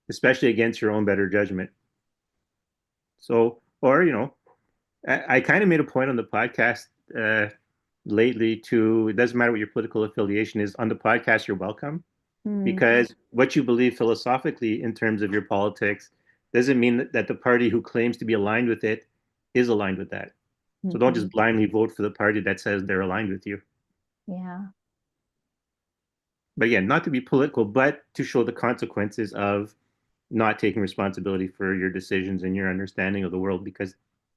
especially against your own better judgment. So, or, I kind of made a point on the podcast lately to, it doesn't matter what your political affiliation is, on the podcast, you're welcome, Mm, because what you believe philosophically in terms of your politics doesn't mean that the party who claims to be aligned with it is aligned with that. So don't mhm. just blindly vote for the party that says they're aligned with you. Yeah. But again, not to be political, but to show the consequences of not taking responsibility for your decisions and your understanding of the world, because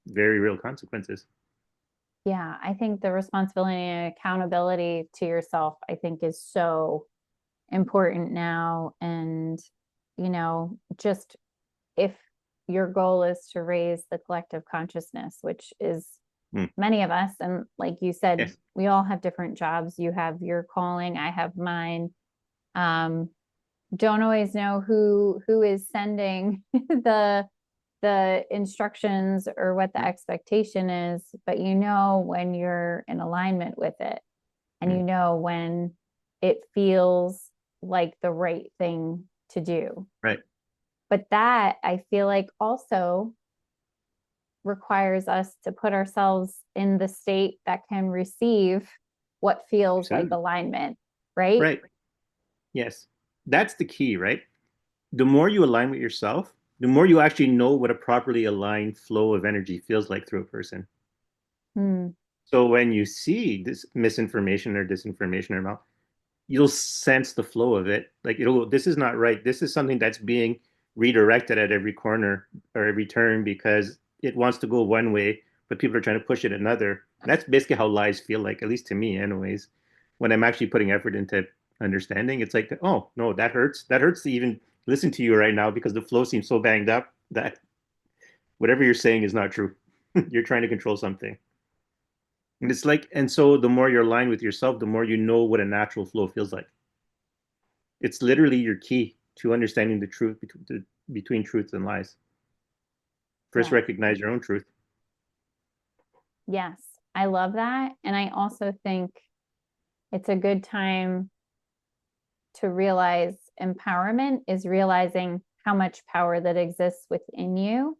very real consequences. Yeah. I think the responsibility and accountability to yourself, I think, is so important now. And, just if your goal is to raise the collective consciousness, which is Hmm. many of us, and like you said, Yes. we all have different jobs. You have your calling, I have mine. Um, don't always know who is sending the instructions or what the Hmm. expectation is, but when you're in alignment with it, and Hmm. when it feels like the right thing to do. Right. But that, I feel like, also requires us to put ourselves in the state that can receive what feels like Absolutely. alignment, right? Right. Yes. That's the key, right? The more you align with yourself, the more you actually know what a properly aligned flow of energy feels like through a person. Hmm. So when you see this misinformation or disinformation or not, you'll sense the flow of it. Like this is not right. This is something that's being redirected at every corner or every turn because it wants to go one way, but people are trying to push it another. That's basically how lies feel like, at least to me, anyways. When I'm actually putting effort into understanding, it's like, oh no, that hurts. That hurts to even listen to you right now because the flow seems so banged up that whatever you're saying is not true. You're trying to control something. And it's like, and so the more you're aligned with yourself, the more you know what a natural flow feels like. It's literally your key to understanding the truth between truth and lies. First, Yeah. recognize your own truth. Yes. I love that. And I also think it's a good time to realize empowerment is realizing how much power that exists within you,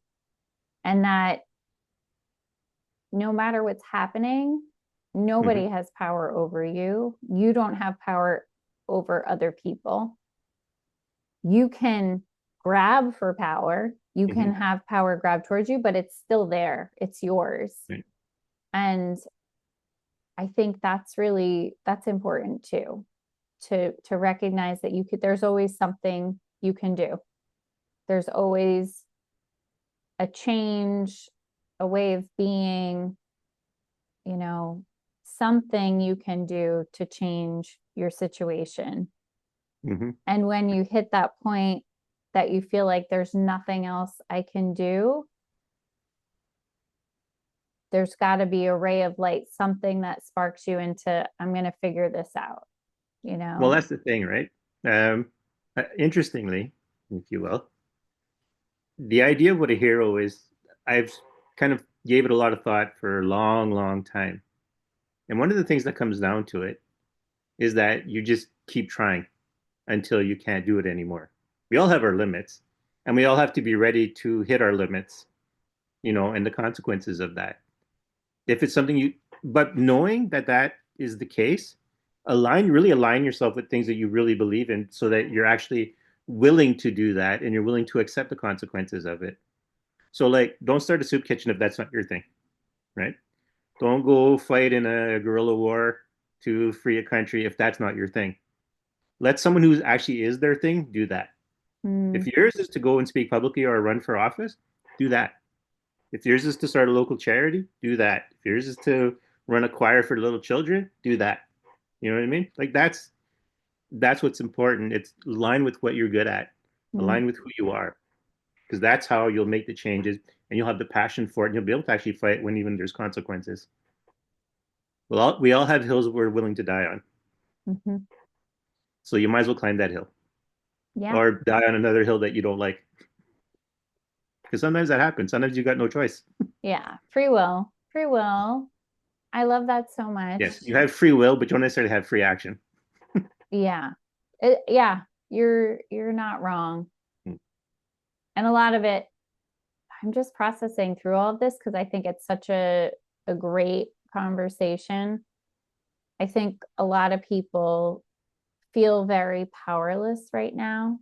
and that no matter what's happening, Mm-hmm. nobody has power over you. You don't have power over other people. You can grab for power, you Mm-hmm. can have power grab towards you, but it's still there, it's yours. Right. And I think that's important too, to recognize that there's always something you can do. There's always a change, a way of being, you know, something you can do to change your situation. Mm-hmm. And when you hit that point that you feel like there's nothing else I can do, there's got to be a ray of light, something that sparks you into, I'm going to figure this out, you Well, know? that's the thing, right? Um, Interestingly, if you will, the idea of what a hero is, I've kind of gave it a lot of thought for a long, long time. And one of the things that comes down to it is that you just keep trying until you can't do it anymore. We all have our limits, and we all have to be ready to hit our limits, and the consequences of that. If it's something but knowing that that is the case, really align yourself with things that you really believe in so that you're actually willing to do that and you're willing to accept the consequences of it. So, like, don't start a soup kitchen if that's not your thing, right? Don't go fight in a guerrilla war to free a country if that's not your thing. Let someone who actually is their thing do that. Mm, If yours is to go and speak publicly or run for office, do that. If yours is to start a local charity, do that. If yours is to run a choir for little children, do that. You know what I mean? Like that's what's important. It's align with what you're good at, mm, align with who you are, because that's how you'll make the changes and you'll have the passion for it. And you'll be able to actually fight when even there's consequences. Well, we all have hills we're willing to die on, mhm. so you might as well climb that hill Yeah. or die on another hill that you don't like, because sometimes that happens. Sometimes you got no choice. Yeah. Free will. Free will. I love that so Yes, much. you have free will, but you don't necessarily have free action. Yeah. Yeah. You're not wrong. Hmm. And a lot of it, I'm just processing through all of this because I think it's such a great conversation. I think a lot of people feel very powerless right now.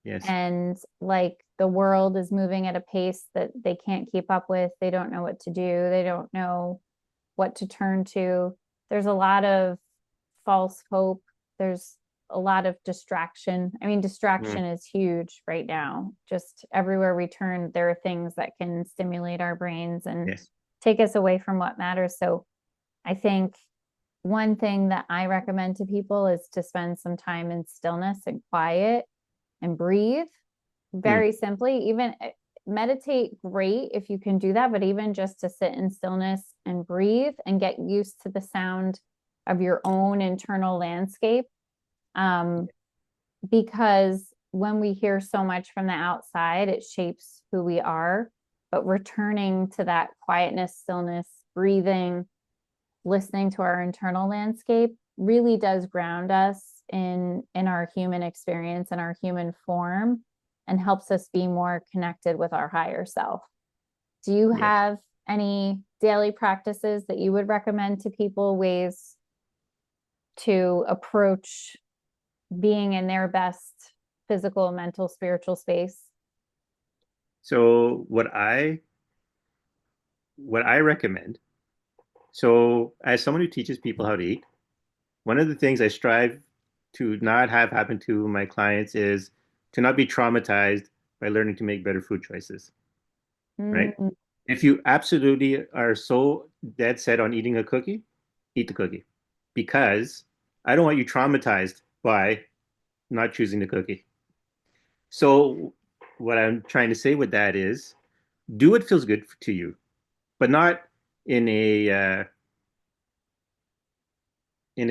Yes. And like the world is moving at a pace that they can't keep up with. They don't know what to do. They don't know what to turn to. There's a lot of false hope. There's a lot of distraction. I mean, Mm, distraction is huge right now. Just everywhere we turn, there are things that can stimulate our brains and yes. take us away from what matters. So I think one thing that I recommend to people is to spend some time in stillness and quiet and breathe Mm, very simply. Even meditate, great if you can do that, but even just to sit in stillness and breathe and get used to the sound of your own internal landscape. Um, because when we hear so much from the outside, it shapes who we are. But returning to that quietness, stillness, breathing, listening to our internal landscape really does ground us in our human experience and our human form and helps us be more connected with our higher self. Do you yes. have any daily practices that you would recommend to people, ways to approach being in their best physical, mental, spiritual space? So what I recommend, so as someone who teaches people how to eat, one of the things I strive to not have happen to my clients is to not be traumatized by learning to make better food choices, right? Mm, If you absolutely are so dead set on eating a cookie, eat the cookie. Because I don't want you traumatized by not choosing the cookie. So what I'm trying to say with that is do what feels good to you, but not in a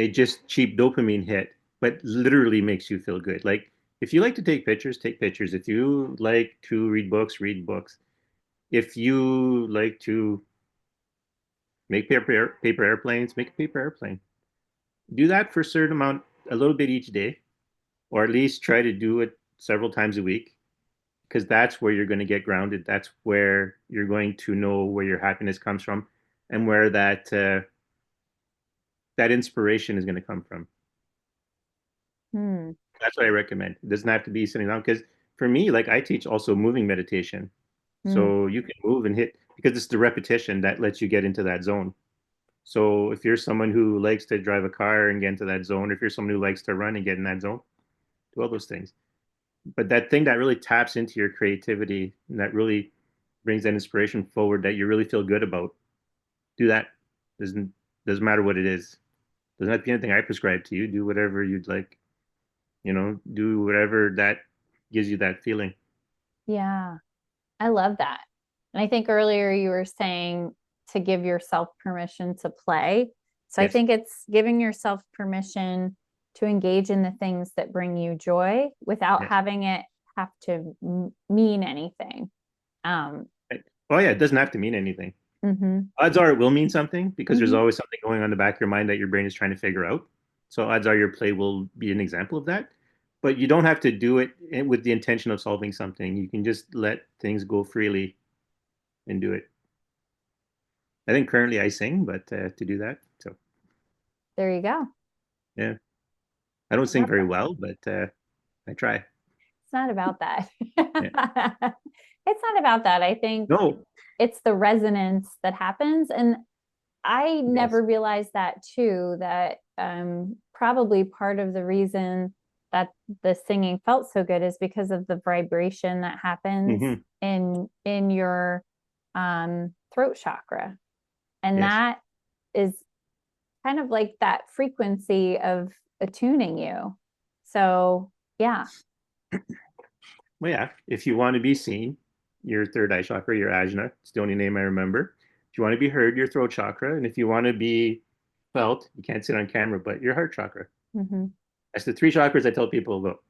just cheap dopamine hit, but literally makes you feel good. Like if you like to take pictures, take pictures. If you like to read books, read books. If you like to make paper airplanes, make a paper airplane. Do that for a certain amount, a little bit each day, or at least try to do it several times a week, because that's where you're going to get grounded. That's where you're going to know where your happiness comes from, and where that inspiration is going to come from. hmm. That's what I recommend. It doesn't have to be sitting down because for me, like I teach also moving meditation. Hmm. So you can move and hit because it's the repetition that lets you get into that zone. So if you're someone who likes to drive a car and get into that zone, if you're someone who likes to run and get in that zone, do all those things. But that thing that really taps into your creativity and that really brings that inspiration forward that you really feel good about, do that. Doesn't matter what it is. Doesn't have to be anything I prescribe to you. Do whatever you'd like. Do whatever that gives you that feeling. Yeah, I love that. And I think earlier you were saying to give yourself permission to play. So I Yes. think it's giving yourself permission to engage in the things that bring you joy without Yes. having it have to mean anything. Um, Right. Oh yeah, it doesn't have to mean anything. mhm, Odds are it will mean something because there's mhm. always something going on in the back of your mind that your brain is trying to figure out. So odds are your play will be an example of that. But you don't have to do it with the intention of solving something. You can just let things go freely and do it. I think currently I sing, but to do that, so There you go. yeah, I don't I sing love very that. well, but I try. It's not about that. Yeah. It's not about that. I think No. it's the resonance that happens. And I Yes. never realized that too, that probably part of the reason that the singing felt so good is because of the vibration that happens Hmm. in your throat chakra. And Yes. that is kind of like that frequency of attuning you. So yeah. Well, yeah. If you want to be seen, your third eye chakra, your ajna, it's the only name I remember. If you want to be heard, your throat chakra, and if you want to be felt, you can't sit on camera, but your heart chakra. Mhm. That's the three chakras I tell people about.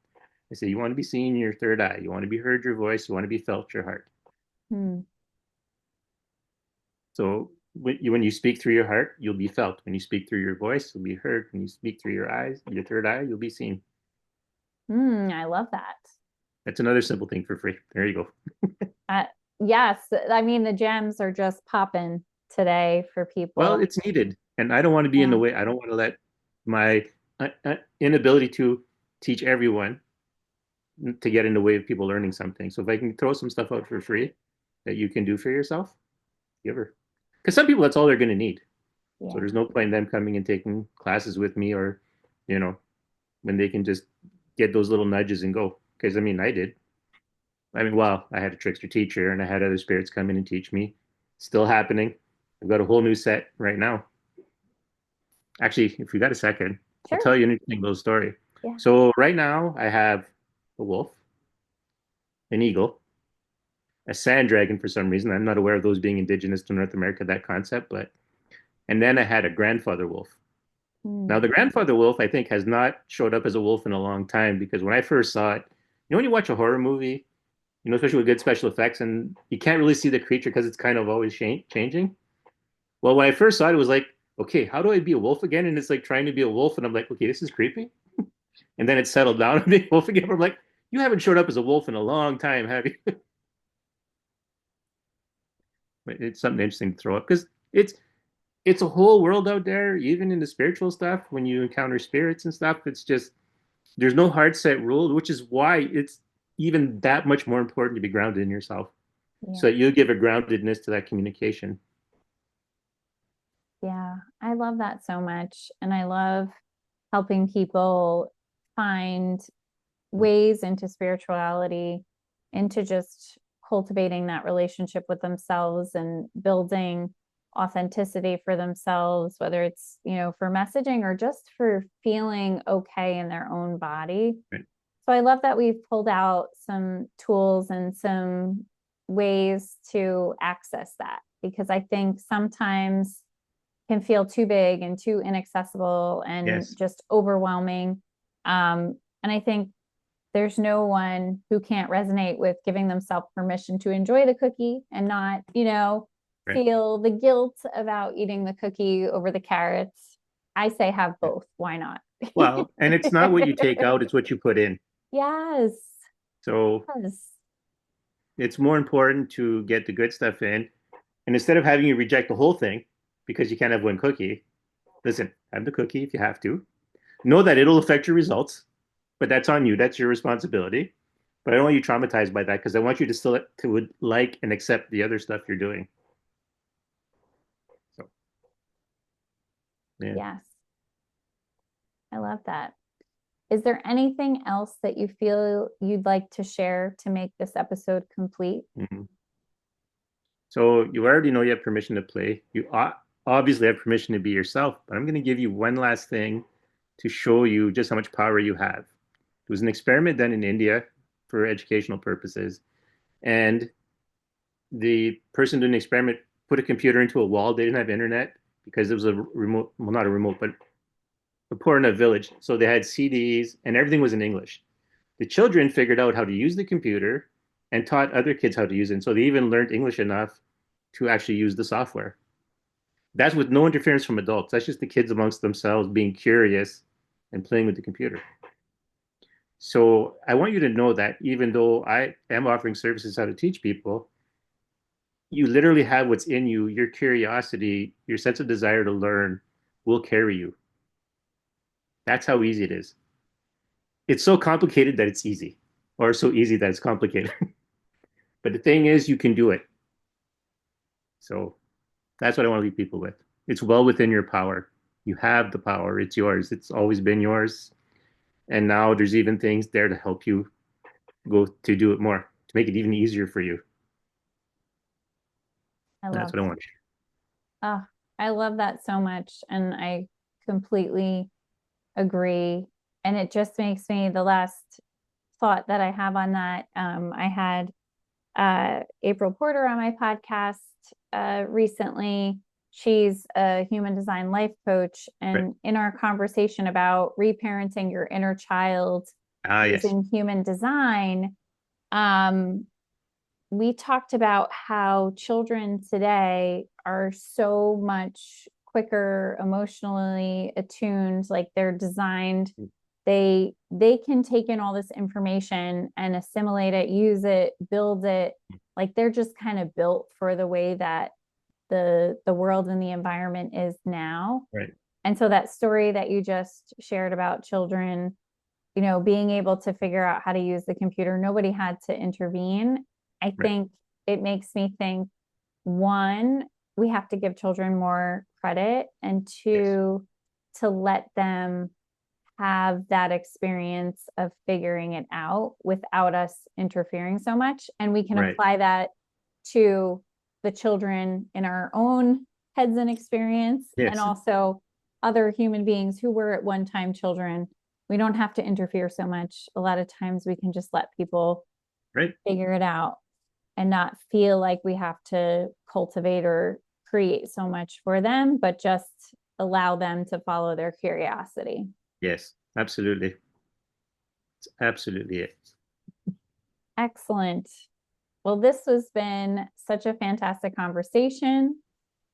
I say you want to be seen, your third eye. You want to be heard, your voice. You want to be felt, your heart. Hmm. So when you speak through your heart, you'll be felt. When you speak through your voice, you'll be heard. When you speak through your eyes, your third eye, you'll be seen. I love that. That's another simple thing for free. There you go. Uh, yes, I mean the gems are just popping today for Well, people. it's needed, and I don't want to be in the Yeah. way. I don't want to let. my inability to teach everyone to get in the way of people learning something. So if I can throw some stuff out for free that you can do for yourself, give her. Because some people, that's all they're going to need. So Yeah. there's no point in them coming and taking classes with me, or, you know, when they can just get those little nudges and go. Because I mean, I did. I mean, well, I had a trickster teacher and I had other spirits come in and teach me. Still happening. I've got a whole new set right now. Actually, if you got a second, I'll Sure. tell you an interesting little story. Yeah. So right now I have a wolf, an eagle, a sand dragon for some reason. I'm not aware of those being indigenous to North America, that concept, but and then I had a grandfather wolf. Now Mm. the grandfather wolf, I think, has not showed up as a wolf in a long time because when I first saw it, when you watch a horror movie, especially with good special effects, and you can't really see the creature because it's kind of always changing. Well, when I first saw it, it was like, okay, how do I be a wolf again? And it's like trying to be a wolf, and I'm like, okay, this is creepy. And then it settled down to be a wolf again. I'm like, you haven't showed up as a wolf in a long time, have you? It's something interesting to throw up because it's a whole world out there, even in the spiritual stuff. When you encounter spirits and stuff, it's just there's no hard set rule, which is why it's even that much more important to be grounded in yourself, Yeah. so that you give a groundedness to that communication. Yeah. I love that so much. And I love helping people find ways into spirituality, into just cultivating that relationship with themselves and building authenticity for themselves, whether it's, for messaging or just for feeling okay in their own body. Right. So I love that we've pulled out some tools and some ways to access that because I think sometimes can feel too big and too inaccessible and Yes. just overwhelming. And I think there's no one who can't resonate with giving themselves permission to enjoy the cookie and not, Right. feel the guilt about eating the cookie over the carrots. I say have Yeah. both. Why not? Well, and it's not what you take out, it's what you put in. Yes. So Yes. it's more important to get the good stuff in. And instead of having you reject the whole thing because you can't have one cookie, listen, have the cookie if you have to. Know that it'll affect your results, but that's on you. That's your responsibility. But I don't want you traumatized by that because I want you to still to like and accept the other stuff you're doing. So yeah. Yes. I love that. Is there anything else that you feel you'd like to share to make this episode complete? Mm-hmm. So you already know you have permission to play. You obviously have permission to be yourself, but I'm going to give you one last thing to show you just how much power you have. It was an experiment done in India for educational purposes, and the person doing the experiment put a computer into a wall. They didn't have internet because it was a remote, well, not a remote, but a poor in a village. So they had CDs and everything was in English. The children figured out how to use the computer and taught other kids how to use it. And so they even learned English enough to actually use the software. That's with no interference from adults. That's just the kids amongst themselves being curious and playing with the computer. So I want you to know that even though I am offering services how to teach people, you literally have what's in you, your curiosity, your sense of desire to learn will carry you. That's how easy it is. It's so complicated that it's easy, or so easy that it's complicated. But the thing is, you can do it. So that's what I want to leave people with. It's well within your power. You have the power. It's yours. It's always been yours. And now there's even things there to help you go to do it more, to make it even easier for you. I That's love what I that. want. Oh, I love that so much. And I completely agree. And it just makes me the last thought that I have on that. I had April Porter on my podcast recently. She's a human design life coach. Right. And in our conversation about reparenting your inner child Ah, yes. using human design, um, we talked about how children today are so much quicker emotionally attuned, like they're designed, they can take in all this information and assimilate it, use it, build it, like they're just kind of built for the way that the world and the environment is now. Right. And so that story that you just shared about children, being able to figure out how to use the computer, nobody had to intervene. I Right. think it makes me think, one, we have to give children more credit, and Yes. two, to let them have that experience of figuring it out without us interfering so much. And we can Right. apply that to the children in our own heads and experience, and Yes. also other human beings who were at one time children. We don't have to interfere so much. A lot of times we can just let people Right. figure it out and not feel like we have to cultivate or create so much for them, but just allow them to follow their curiosity. Yes. Absolutely. It's absolutely it. Excellent. Well, this has been such a fantastic conversation.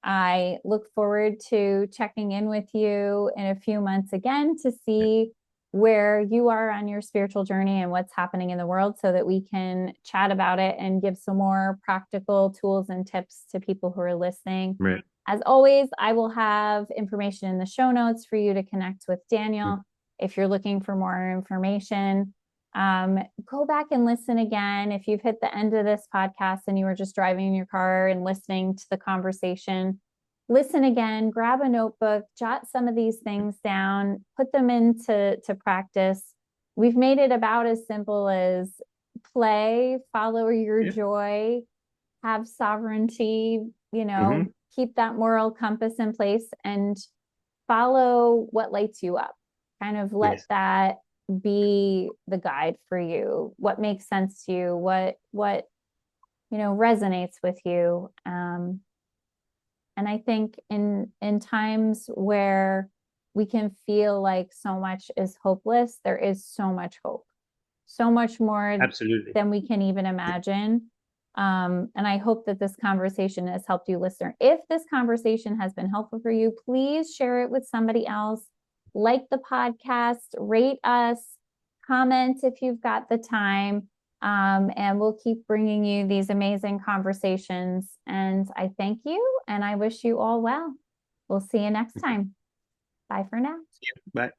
I look forward to checking in with you in a few months again to see where you are on your spiritual journey and what's happening in the world, so that we can chat about it and give some more practical tools and tips to people who are listening. Right. As always, I will have information in the show notes for you to connect with Daniel if you're looking for more information. Go back and listen again. If you've hit the end of this podcast and you were just driving in your car and listening to the conversation, listen again, grab a notebook, jot some of these things down, put them into practice. We've made it about as simple as play, follow your Yeah. joy, have sovereignty, Mm-hmm. keep that moral compass in place, and follow what lights you up. Kind of let Yes. that be the guide for you. What makes sense to you? What resonates with you? And I think in times where we can feel like so much is hopeless, there is so much hope, so much more Absolutely. than we can even imagine. And I hope that this conversation has helped you, listener. If this conversation has been helpful for you, please share it with somebody else. Like the podcast, rate us, comment if you've got the time. And we'll keep bringing you these amazing conversations. And I thank you and I wish you all well. We'll see you next time. Bye for now. Bye.